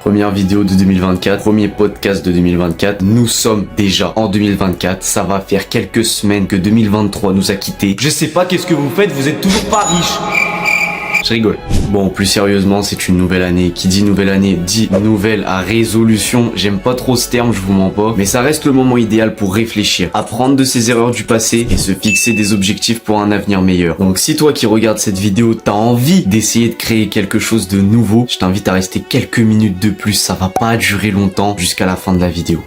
Première vidéo de 2024, premier podcast de 2024. Nous sommes déjà en 2024. Ça va faire quelques semaines que 2023 nous a quittés. Je sais pas qu'est-ce que vous faites, vous êtes toujours pas riche. Je rigole. Bon, plus sérieusement, c'est une nouvelle année. Qui dit nouvelle année dit nouvelle à résolution. J'aime pas trop ce terme, je vous mens pas. Mais ça reste le moment idéal pour réfléchir, apprendre de ses erreurs du passé et se fixer des objectifs pour un avenir meilleur. Donc si toi qui regardes cette vidéo, t'as envie d'essayer de créer quelque chose de nouveau, je t'invite à rester quelques minutes de plus. Ça va pas durer longtemps jusqu'à la fin de la vidéo.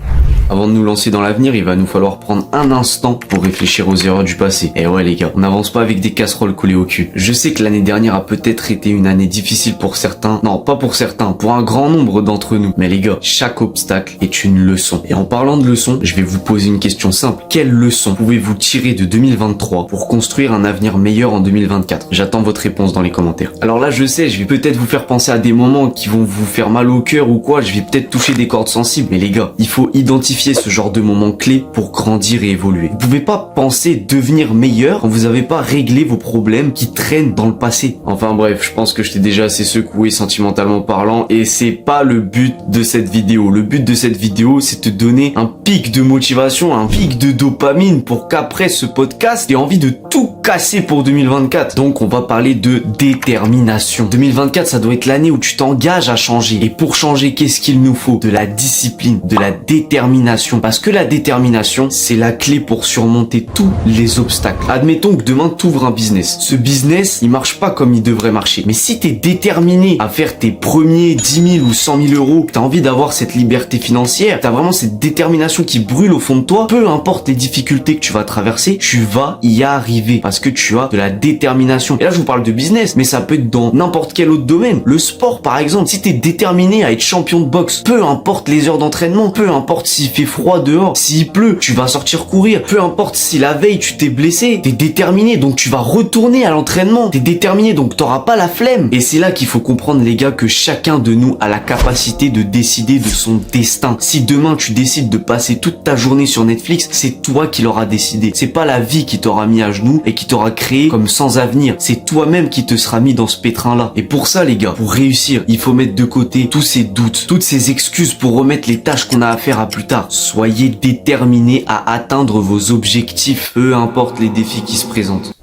Avant de nous lancer dans l'avenir, il va nous falloir prendre un instant pour réfléchir aux erreurs du passé. Et ouais les gars, on n'avance pas avec des casseroles collées au cul. Je sais que l'année dernière a peut-être été une année difficile pour certains. Non, pas pour certains, pour un grand nombre d'entre nous. Mais les gars, chaque obstacle est une leçon. Et en parlant de leçons, je vais vous poser une question simple. Quelle leçon pouvez-vous tirer de 2023 pour construire un avenir meilleur en 2024? J'attends votre réponse dans les commentaires. Alors là, je sais, je vais peut-être vous faire penser à des moments qui vont vous faire mal au cœur ou quoi. Je vais peut-être toucher des cordes sensibles. Mais les gars, il faut identifier ce genre de moments clés pour grandir et évoluer. Vous pouvez pas penser devenir meilleur quand vous n'avez pas réglé vos problèmes qui traînent dans le passé. Enfin bref, je pense que je t'ai déjà assez secoué sentimentalement parlant et c'est pas le but de cette vidéo. Le but de cette vidéo, c'est de te donner un pic de motivation, un pic de dopamine pour qu'après ce podcast, t'aies envie de tout casser pour 2024. Donc on va parler de détermination. 2024, ça doit être l'année où tu t'engages à changer. Et pour changer, qu'est-ce qu'il nous faut? De la discipline, de la détermination. Parce que la détermination, c'est la clé pour surmonter tous les obstacles. Admettons que demain, t'ouvres un business. Ce business, il marche pas comme il devrait marcher. Mais si t'es déterminé à faire tes premiers 10 000 ou 100 000 euros, que t'as envie d'avoir cette liberté financière, t'as vraiment cette détermination qui brûle au fond de toi, peu importe les difficultés que tu vas traverser, tu vas y arriver. Parce que tu as de la détermination. Et là, je vous parle de business, mais ça peut être dans n'importe quel autre domaine. Le sport, par exemple. Si t'es déterminé à être champion de boxe, peu importe les heures d'entraînement, peu importe s'il fait froid dehors, s'il pleut, tu vas sortir courir, peu importe si la veille tu t'es blessé, t'es déterminé, donc tu vas retourner à l'entraînement, t'es déterminé, donc t'auras pas la flemme. Et c'est là qu'il faut comprendre les gars que chacun de nous a la capacité de décider de son destin. Si demain tu décides de passer toute ta journée sur Netflix, c'est toi qui l'auras décidé. C'est pas la vie qui t'aura mis à genoux et qui t'aura créé comme sans avenir. C'est toi-même qui te sera mis dans ce pétrin-là. Et pour ça les gars, pour réussir, il faut mettre de côté tous ces doutes, toutes ces excuses pour remettre les tâches qu'on a à faire à plus tard. Soyez déterminés à atteindre vos objectifs, peu importe les défis qui se présentent.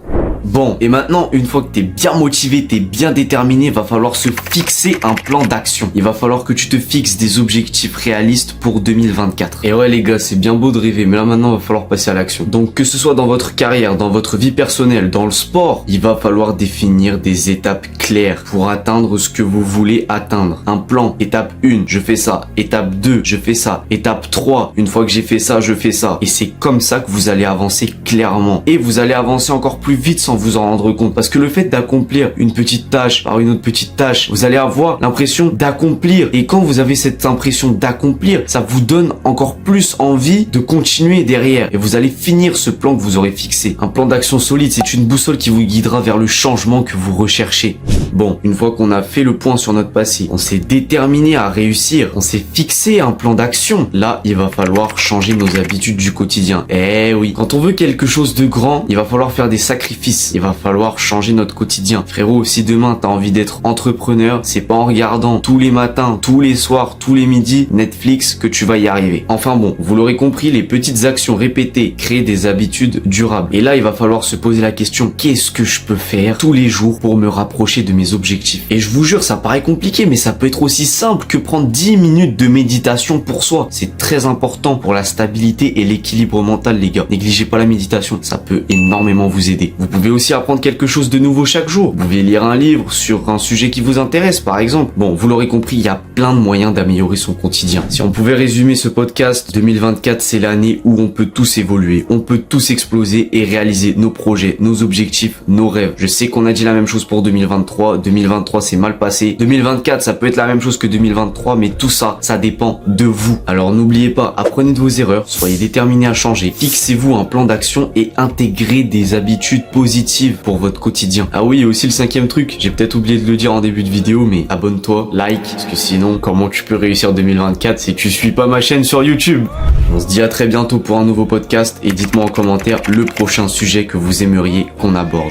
Bon, et maintenant, une fois que t'es bien motivé, t'es bien déterminé, va falloir se fixer un plan d'action. Il va falloir que tu te fixes des objectifs réalistes pour 2024. Et ouais les gars, c'est bien beau de rêver, mais là maintenant, il va falloir passer à l'action. Donc que ce soit dans votre carrière, dans votre vie personnelle, dans le sport, il va falloir définir des étapes claires pour atteindre ce que vous voulez atteindre. Un plan, étape 1, je fais ça. Étape 2, je fais ça. Étape 3, une fois que j'ai fait ça, je fais ça. Et c'est comme ça que vous allez avancer clairement. Et vous allez avancer encore plus vite sans vous en rendre compte. Parce que le fait d'accomplir une petite tâche par une autre petite tâche, vous allez avoir l'impression d'accomplir. Et quand vous avez cette impression d'accomplir, ça vous donne encore plus envie de continuer derrière. Et vous allez finir ce plan que vous aurez fixé. Un plan d'action solide, c'est une boussole qui vous guidera vers le changement que vous recherchez. Bon, une fois qu'on a fait le point sur notre passé, on s'est déterminé à réussir, on s'est fixé un plan d'action. Là, il va falloir changer nos habitudes du quotidien. Eh oui, quand on veut quelque chose de grand, il va falloir faire des sacrifices. Il va falloir changer notre quotidien. Frérot, si demain t'as envie d'être entrepreneur, c'est pas en regardant tous les matins, tous les soirs, tous les midis Netflix que tu vas y arriver. Enfin bon, vous l'aurez compris, les petites actions répétées créent des habitudes durables. Et là, il va falloir se poser la question, qu'est-ce que je peux faire tous les jours pour me rapprocher de mes objectifs? Et je vous jure, ça paraît compliqué, mais ça peut être aussi simple que prendre 10 minutes de méditation pour soi. C'est très important pour la stabilité et l'équilibre mental, les gars. Négligez pas la méditation, ça peut énormément vous aider. Vous pouvez aussi apprendre quelque chose de nouveau chaque jour. Vous pouvez lire un livre sur un sujet qui vous intéresse, par exemple. Bon, vous l'aurez compris, il y a plein de moyens d'améliorer son quotidien. Si on pouvait résumer ce podcast, 2024, c'est l'année où on peut tous évoluer, on peut tous exploser et réaliser nos projets, nos objectifs, nos rêves. Je sais qu'on a dit la même chose pour 2023. 2023, c'est mal passé. 2024, ça peut être la même chose que 2023, mais tout ça, ça dépend de vous. Alors n'oubliez pas, apprenez de vos erreurs, soyez déterminés à changer, fixez-vous un plan d'action et intégrez des habitudes positives pour votre quotidien. Ah oui, et aussi le 5e truc, j'ai peut-être oublié de le dire en début de vidéo, mais abonne-toi, like, parce que sinon, comment tu peux réussir 2024 si tu suis pas ma chaîne sur YouTube? On se dit à très bientôt pour un nouveau podcast et dites-moi en commentaire le prochain sujet que vous aimeriez qu'on aborde.